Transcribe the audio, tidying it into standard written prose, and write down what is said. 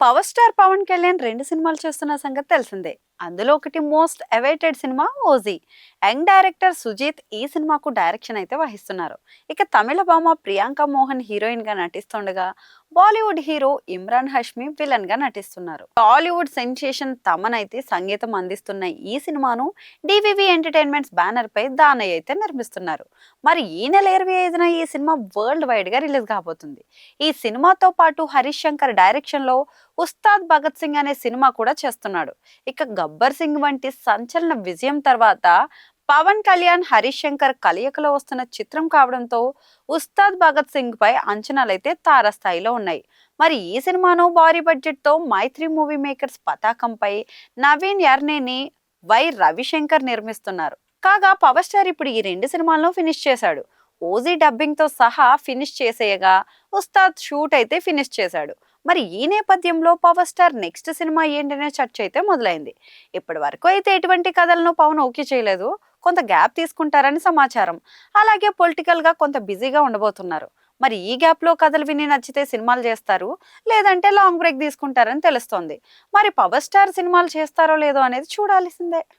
Power star Pawan Kalyan 2 సినిమాలు చేస్తున్న సంగతి తెలిసిందే. అందులో ఒకటి most awaited cinema 'OG'. Young director Sujeeth ఈ సినిమాకు డైరెక్షన్ అయితే వహిస్తున్నారు. ఇక తమిళ భామ ప్రియాంక మోహన్ హీరోయిన్ గా నటిస్తుండగా, బాలీవుడ్ హీరో ఇమ్రాన్ హష్మి విలన్ గా నటిస్తున్నారు. టాలీవుడ్ సెన్సేషన్ తమన్ అయితే సంగీతం అందిస్తున్న ఈ సినిమాను డివివి ఎంటర్టైన్మెంట్స్ బ్యానర్ పై దానయ్య అయితే నిర్మిస్తున్నారు. మరి ఈ నెల 25న ఈ సినిమా వరల్డ్ వైడ్ గా రిలీజ్ కాబోతుంది. ఈ సినిమాతో పాటు హరీష్ శంకర్ డైరెక్షన్ లో ఉస్తాద్ భగత్ సింగ్ అనే సినిమా కూడా చేస్తున్నాడు. ఇక గబ్బర్ సింగ్ వంటి సంచలన విజయం తర్వాత పవన్ కళ్యాణ్ హరీష్ శంకర్ కలయికలో వస్తున్న చిత్రం కావడంతో ఉస్తాద్ భగత్ సింగ్ పై అంచనాలైతే తారస్థాయిలో ఉన్నాయి. మరి ఈ సినిమాను భారీ బడ్జెట్ తో మైత్రి మూవీ మేకర్స్ పతాకంపై నవీన్ యర్నేని రవిశంకర్ నిర్మిస్తున్నారు. కాగా పవర్ స్టార్ ఇప్పుడు ఈ 2 సినిమాలను ఫినిష్ చేశాడు. ఓజీ డబ్బింగ్ తో సహా ఫినిష్ చేసేయగా, ఉస్తాద్ షూట్ అయితే ఫినిష్ చేశాడు. మరి ఈ నేపథ్యంలో పవర్ స్టార్ నెక్స్ట్ సినిమా ఏంటనే చర్చ అయితే మొదలైంది. ఇప్పటి వరకు అయితే ఎటువంటి కథలను పవన్ ఓకే చేయలేదు. కొంత గ్యాప్ తీసుకుంటారని సమాచారం. అలాగే పొలిటికల్ గా కొంత బిజీగా ఉండబోతున్నారు. మరి ఈ గ్యాప్ లో కథలు విని నచ్చితే సినిమాలు చేస్తారు, లేదంటే లాంగ్ బ్రేక్ తీసుకుంటారని తెలుస్తోంది. మరి పవర్ స్టార్ సినిమాలు చేస్తారో లేదో అనేది చూడాల్సిందే.